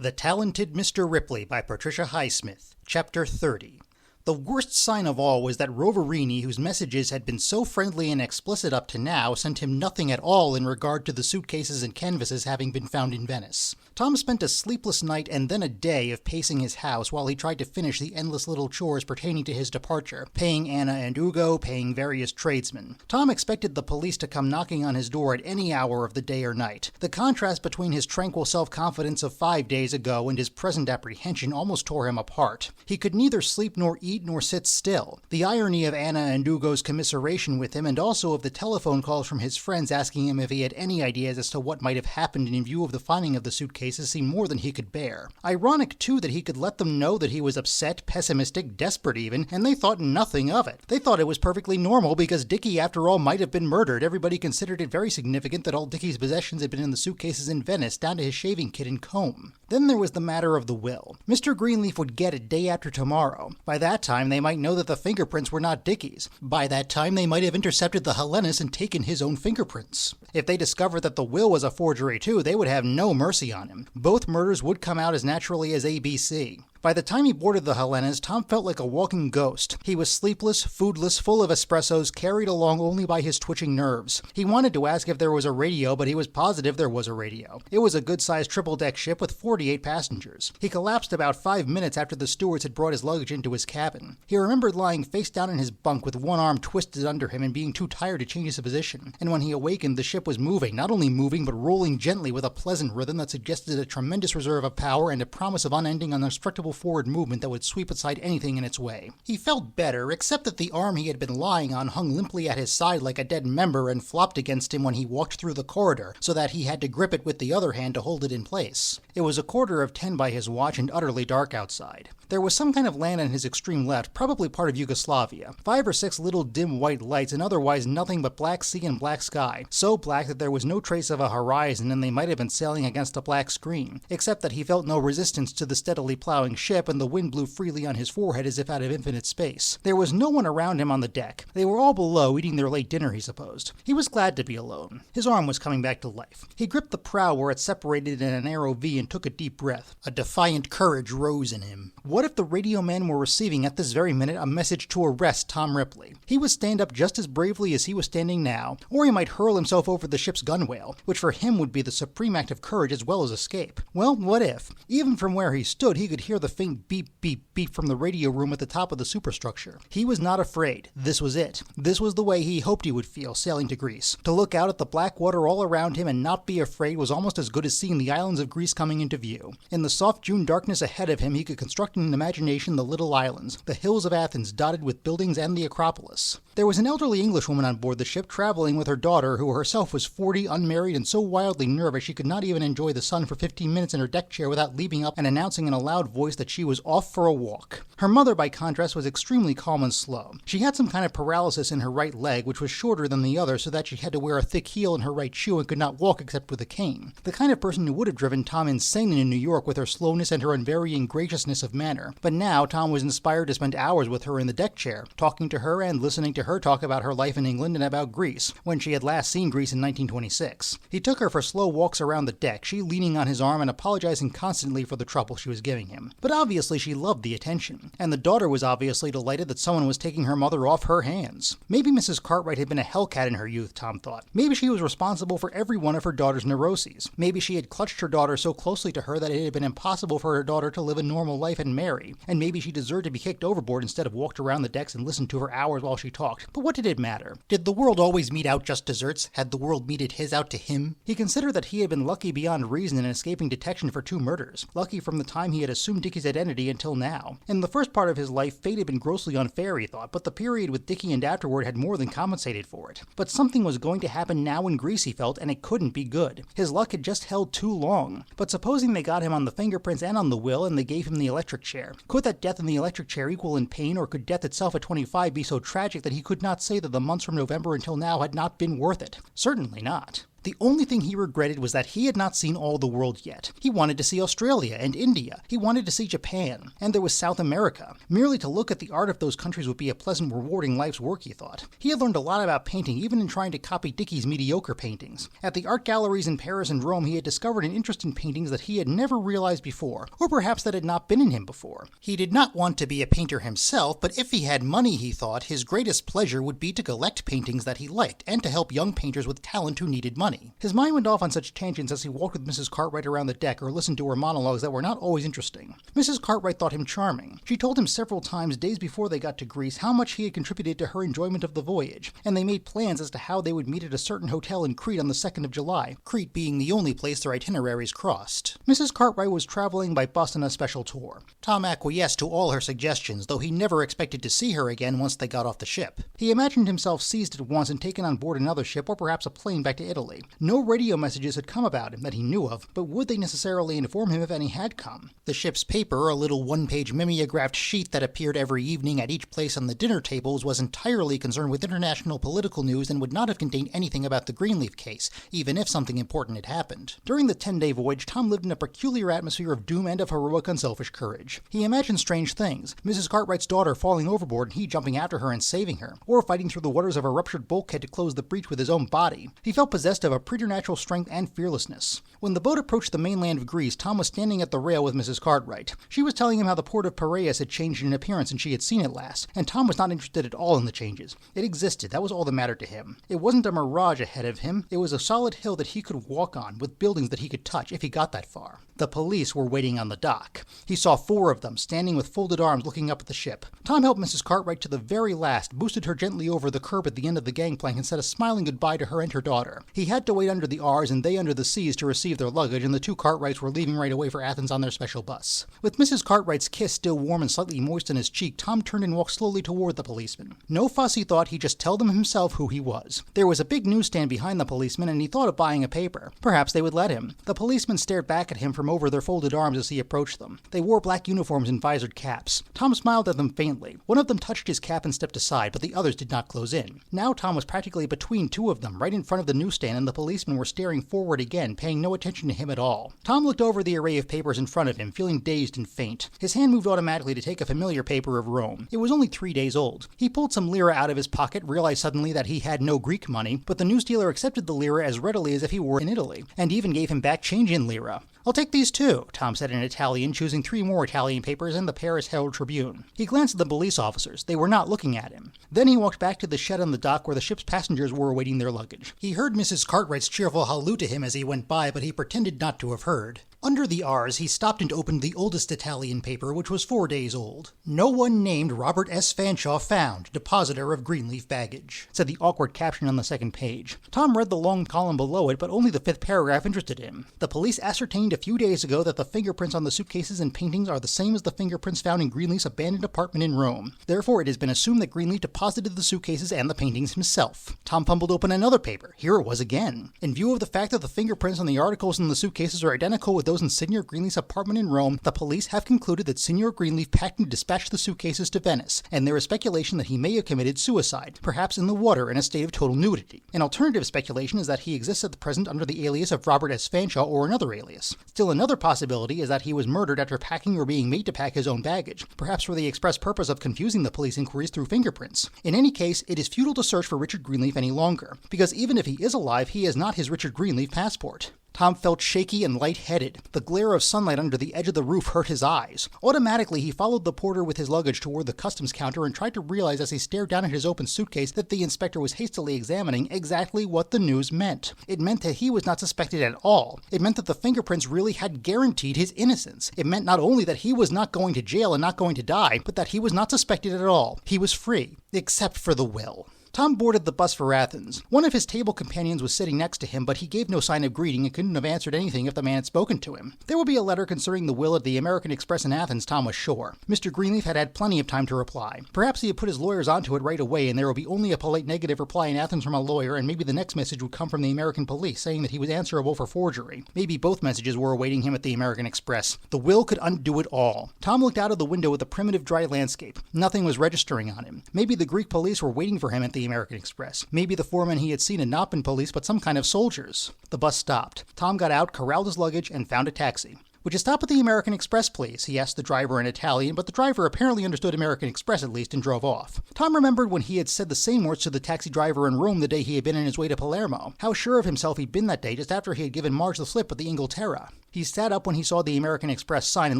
The Talented Mr. Ripley by Patricia Highsmith, Chapter 30. The worst sign of all was that Roverini, whose messages had been so friendly and explicit up to now, sent him nothing at all in regard to the suitcases and canvases having been found in Venice. Tom spent a sleepless night and then a day of pacing his house while he tried to finish the endless little chores pertaining to his departure, paying Anna and Ugo, paying various tradesmen. Tom expected the police to come knocking on his door at any hour of the day or night. The contrast between his tranquil self-confidence of 5 days ago and his present apprehension almost tore him apart. He could neither sleep nor eat nor sit still. The irony of Anna and Ugo's commiseration with him, and also of the telephone calls from his friends asking him if he had any ideas as to what might have happened in view of the finding of the suitcases, seemed more than he could bear. Ironic, too, that he could let them know that he was upset, pessimistic, desperate even, and they thought nothing of it. They thought it was perfectly normal because Dickie, after all, might have been murdered. Everybody considered it very significant that all Dickie's possessions had been in the suitcases in Venice, down to his shaving kit and comb. Then there was the matter of the will. Mr. Greenleaf would get it day after tomorrow. By that time, they might know that the fingerprints were not Dickie's. By that time, they might have intercepted the Hellenis and taken his own fingerprints. If they discovered that the will was a forgery too, they would have no mercy on him. Both murders would come out as naturally as ABC. By the time he boarded the Hellenas, Tom felt like a walking ghost. He was sleepless, foodless, full of espressos, carried along only by his twitching nerves. He wanted to ask if there was a radio, but he was positive there was a radio. It was a good-sized triple-deck ship with 48 passengers. He collapsed about 5 minutes after the stewards had brought his luggage into his cabin. He remembered lying face down in his bunk with one arm twisted under him and being too tired to change his position. And when he awakened, the ship was moving, not only moving, but rolling gently with a pleasant rhythm that suggested a tremendous reserve of power and a promise of unending, uninstructable forward movement that would sweep aside anything in its way. He felt better, except that the arm he had been lying on hung limply at his side like a dead member and flopped against him when he walked through the corridor, so that he had to grip it with the other hand to hold it in place. It was 10:15 by his watch and utterly dark outside. There was some kind of land on his extreme left, probably part of Yugoslavia. 5 or 6 little dim white lights and otherwise nothing but black sea and black sky, so black that there was no trace of a horizon and they might have been sailing against a black screen, except that he felt no resistance to the steadily plowing ship and the wind blew freely on his forehead as if out of infinite space. There was no one around him on the deck. They were all below, eating their late dinner, he supposed. He was glad to be alone. His arm was coming back to life. He gripped the prow where it separated in a narrow V and took a deep breath. A defiant courage rose in him. What if the radio man were receiving at this very minute a message to arrest Tom Ripley? He would stand up just as bravely as he was standing now, or he might hurl himself over the ship's gunwale, which for him would be the supreme act of courage as well as escape. Well, what if? Even from where he stood, he could hear the faint beep, beep, beep from the radio room at the top of the superstructure. He was not afraid. This was it. This was the way he hoped he would feel sailing to Greece. To look out at the black water all around him and not be afraid was almost as good as seeing the islands of Greece coming into view. In the soft June darkness ahead of him, he could construct in imagination the little islands, the hills of Athens dotted with buildings, and the Acropolis. There was an elderly Englishwoman on board the ship traveling with her daughter, who herself was 40, unmarried, and so wildly nervous she could not even enjoy the sun for 15 minutes in her deck chair without leaping up and announcing in a loud voice that she was off for a walk. Her mother, by contrast, was extremely calm and slow. She had some kind of paralysis in her right leg, which was shorter than the other, so that she had to wear a thick heel in her right shoe and could not walk except with a cane. The kind of person who would have driven Tom insane in New York with her slowness and her unvarying graciousness of manner. But now Tom was inspired to spend hours with her in the deck chair, talking to her and listening to her talk about her life in England and about Greece, when she had last seen Greece in 1926. He took her for slow walks around the deck, she leaning on his arm and apologizing constantly for the trouble she was giving him. But obviously she loved the attention, and the daughter was obviously delighted that someone was taking her mother off her hands. Maybe Mrs. Cartwright had been a hellcat in her youth, Tom thought. Maybe she was responsible for every one of her daughter's neuroses. Maybe she had clutched her daughter so closely to her that it had been impossible for her daughter to live a normal life and marry, and maybe she deserved to be kicked overboard instead of walked around the decks and listened to her hours while she talked. But what did it matter? Did the world always mete out just desserts? Had the world meted his out to him? He considered that he had been lucky beyond reason in escaping detection for 2 murders. Lucky from the time he had assumed Dickie's identity until now. In the first part of his life, fate had been grossly unfair, he thought, but the period with Dickie and afterward had more than compensated for it. But something was going to happen now in Greece, he felt, and it couldn't be good. His luck had just held too long. But supposing they got him on the fingerprints and on the will, and they gave him the electric chair. Could that death in the electric chair equal in pain, or could death itself at 25 be so tragic that he could not say that the months from November until now had not been worth it? Certainly not. The only thing he regretted was that he had not seen all the world yet. He wanted to see Australia and India. He wanted to see Japan. And there was South America. Merely to look at the art of those countries would be a pleasant, rewarding life's work, he thought. He had learned a lot about painting, even in trying to copy Dickey's mediocre paintings. At the art galleries in Paris and Rome, he had discovered an interest in paintings that he had never realized before, or perhaps that had not been in him before. He did not want to be a painter himself, but if he had money, he thought, his greatest pleasure would be to collect paintings that he liked, and to help young painters with talent who needed money. His mind went off on such tangents as he walked with Mrs. Cartwright around the deck or listened to her monologues that were not always interesting. Mrs. Cartwright thought him charming. She told him several times, days before they got to Greece, how much he had contributed to her enjoyment of the voyage, and they made plans as to how they would meet at a certain hotel in Crete on the 2nd of July, Crete being the only place their itineraries crossed. Mrs. Cartwright was traveling by bus on a special tour. Tom acquiesced to all her suggestions, though he never expected to see her again once they got off the ship. He imagined himself seized at once and taken on board another ship or perhaps a plane back to Italy. No radio messages had come about him that he knew of, but would they necessarily inform him if any had come? The ship's paper, a little one-page mimeographed sheet that appeared every evening at each place on the dinner tables, was entirely concerned with international political news and would not have contained anything about the Greenleaf case, even if something important had happened. During the 10-day voyage, Tom lived in a peculiar atmosphere of doom and of heroic unselfish courage. He imagined strange things, Mrs. Cartwright's daughter falling overboard and he jumping after her and saving her, or fighting through the waters of a ruptured bulkhead to close the breach with his own body. He felt possessed of a preternatural strength and fearlessness. When the boat approached the mainland of Greece, Tom was standing at the rail with Mrs. Cartwright. She was telling him how the port of Piraeus had changed in appearance since she had seen it last, and Tom was not interested at all in the changes. It existed, that was all that mattered to him. It wasn't a mirage ahead of him, it was a solid hill that he could walk on, with buildings that he could touch if he got that far. The police were waiting on the dock. He saw 4 of them, standing with folded arms looking up at the ship. Tom helped Mrs. Cartwright to the very last, boosted her gently over the curb at the end of the gangplank, and said a smiling goodbye to her and her daughter. He had to wait under the R's and they under the C's to receive their luggage, and the 2 Cartwrights were leaving right away for Athens on their special bus. With Mrs. Cartwright's kiss still warm and slightly moist on his cheek, Tom turned and walked slowly toward the policeman. No fuss, he thought, he'd just tell them himself who he was. There was a big newsstand behind the policeman, and he thought of buying a paper. Perhaps they would let him. The policeman stared back at him from over their folded arms as he approached them. They wore black uniforms and visored caps. Tom smiled at them faintly. One of them touched his cap and stepped aside, but the others did not close in. Now Tom was practically between 2 of them, right in front of the newsstand, and the policemen were staring forward again, paying no attention to him at all. Tom looked over the array of papers in front of him, feeling dazed and faint. His hand moved automatically to take a familiar paper of Rome. It was only 3 days old. He pulled some lira out of his pocket, realized suddenly that he had no Greek money, but the newsdealer accepted the lira as readily as if he were in Italy, and even gave him back change in lira. "I'll take these too," Tom said in Italian, choosing 3 more Italian papers and the Paris Herald Tribune. He glanced at the police officers. They were not looking at him. Then he walked back to the shed on the dock where the ship's passengers were awaiting their luggage. He heard Mrs. Cartwright's cheerful halloo to him as he went by, but he pretended not to have heard. Under the R's, he stopped and opened the oldest Italian paper, which was 4 days old. "No one named Robert S. Fanshawe found, depositor of Greenleaf baggage," said the awkward caption on the 2nd page. Tom read the long column below it, but only the 5th paragraph interested him. "The police ascertained a few days ago that the fingerprints on the suitcases and paintings are the same as the fingerprints found in Greenleaf's abandoned apartment in Rome. Therefore, it has been assumed that Greenleaf deposited the suitcases and the paintings himself." Tom fumbled open another paper. Here it was again. "In view of the fact that the fingerprints on the articles in the suitcases are identical with those in Signor Greenleaf's apartment in Rome, the police have concluded that Signor Greenleaf packed and dispatched the suitcases to Venice, and there is speculation that he may have committed suicide, perhaps in the water in a state of total nudity. An alternative speculation is that he exists at the present under the alias of Robert S. Fanshawe or another alias. Still another possibility is that he was murdered after packing or being made to pack his own baggage, perhaps for the express purpose of confusing the police inquiries through fingerprints. In any case, it is futile to search for Richard Greenleaf any longer, because even if he is alive, he has not his Richard Greenleaf passport." Tom felt shaky and lightheaded. The glare of sunlight under the edge of the roof hurt his eyes. Automatically, he followed the porter with his luggage toward the customs counter and tried to realize as he stared down at his open suitcase that the inspector was hastily examining exactly what the news meant. It meant that he was not suspected at all. It meant that the fingerprints really had guaranteed his innocence. It meant not only that he was not going to jail and not going to die, but that he was not suspected at all. He was free, except for the will. Tom boarded the bus for Athens. One of his table companions was sitting next to him, but he gave no sign of greeting and couldn't have answered anything if the man had spoken to him. There would be a letter concerning the will at the American Express in Athens, Tom was sure. Mr. Greenleaf had had plenty of time to reply. Perhaps he had put his lawyers onto it right away, and there would be only a polite negative reply in Athens from a lawyer, and maybe the next message would come from the American police, saying that he was answerable for forgery. Maybe both messages were awaiting him at the American Express. The will could undo it all. Tom looked out of the window at the primitive dry landscape. Nothing was registering on him. Maybe the Greek police were waiting for him at the the American Express. Maybe the foreman he had seen had not been police, but some kind of soldiers. The bus stopped. Tom got out, corralled his luggage, and found a taxi. "Would you stop at the American Express, please?" he asked the driver in Italian, but the driver apparently understood American Express at least and drove off. Tom remembered when he had said the same words to the taxi driver in Rome the day he had been on his way to Palermo. How sure of himself he'd been that day just after he had given Marge the slip at the Inghilterra. He sat up when he saw the American Express sign and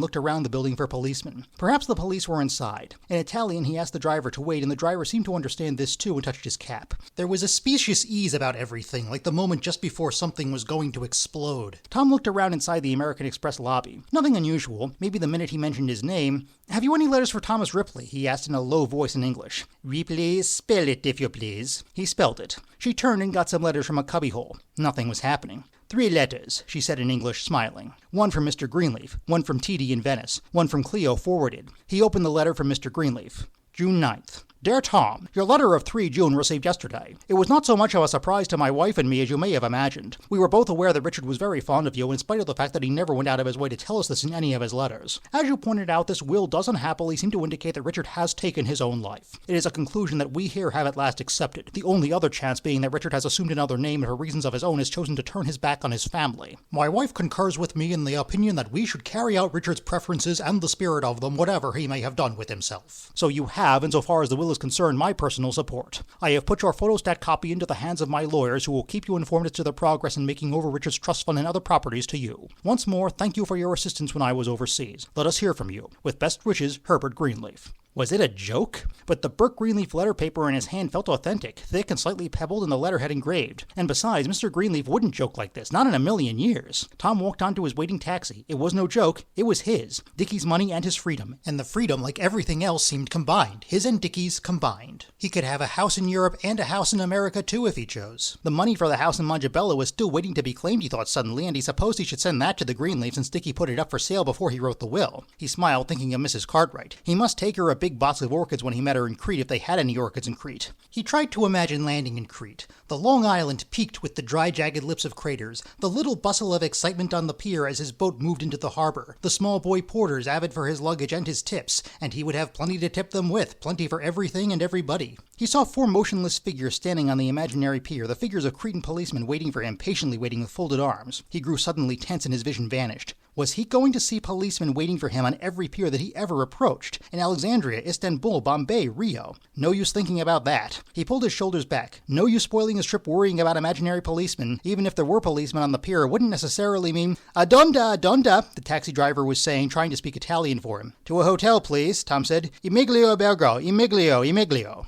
looked around the building for policemen. Perhaps the police were inside. In Italian, he asked the driver to wait, and the driver seemed to understand this too and touched his cap. There was a specious ease about everything, like the moment just before something was going to explode. Tom looked around inside the American Express lobby. Nothing unusual. Maybe the minute he mentioned his name. "Have you any letters for Thomas Ripley?" he asked in a low voice in English. "Ripley, spell it if you please." He spelled it. She turned and got some letters from a cubbyhole. Nothing was happening. "3 letters," she said in English, smiling. "One from Mr. Greenleaf, one from T.D. in Venice, one from Cleo forwarded." He opened the letter from Mr. Greenleaf. June 9th. "Dear Tom, your letter of 3 June received yesterday. It was not so much of a surprise to my wife and me as you may have imagined. We were both aware that Richard was very fond of you, in spite of the fact that he never went out of his way to tell us this in any of his letters. As you pointed out, this will does unhappily seem to indicate that Richard has taken his own life. It is a conclusion that we here have at last accepted, the only other chance being that Richard has assumed another name and for reasons of his own has chosen to turn his back on his family. My wife concurs with me in the opinion that we should carry out Richard's preferences and the spirit of them, whatever he may have done with himself. So you have, insofar as the will is concerned, my personal support. I have put your photostat copy into the hands of my lawyers, who will keep you informed as to their progress in making over Richard's trust fund and other properties to you. Once more, thank you for your assistance when I was overseas. Let us hear from you. With best wishes, Herbert Greenleaf." Was it a joke? But the burnt Greenleaf letter paper in his hand felt authentic, thick and slightly pebbled, and the letterhead engraved. And besides, Mr. Greenleaf wouldn't joke like this, not in a million years. Tom walked onto his waiting taxi. It was no joke, it was his. Dickie's money and his freedom. And the freedom, like everything else, seemed combined. His and Dickie's combined. He could have a house in Europe and a house in America too if he chose. The money for the house in Montebello was still waiting to be claimed, he thought suddenly, and he supposed he should send that to the Greenleaf since Dickie put it up for sale before he wrote the will. He smiled, thinking of Mrs. Cartwright. He must take her a big box of orchids when he met her in Crete, if they had any orchids in Crete. He tried to imagine landing in Crete. The long island peaked with the dry, jagged lips of craters, the little bustle of excitement on the pier as his boat moved into the harbor, the small boy porters avid for his luggage and his tips, and he would have plenty to tip them with, plenty for everything and everybody. He saw 4 motionless figures standing on the imaginary pier, the figures of Cretan policemen waiting for him, patiently waiting with folded arms. He grew suddenly tense and his vision vanished. Was he going to see policemen waiting for him on every pier that he ever approached? In Alexandria, Istanbul, Bombay, Rio. No use thinking about that. He pulled his shoulders back. No use spoiling his trip worrying about imaginary policemen. Even if there were policemen on the pier, it wouldn't necessarily mean, "Adonda, adonda," the taxi driver was saying, trying to speak Italian for him. "To a hotel, please," Tom said. "Imiglio Bergo, Imiglio, Imiglio."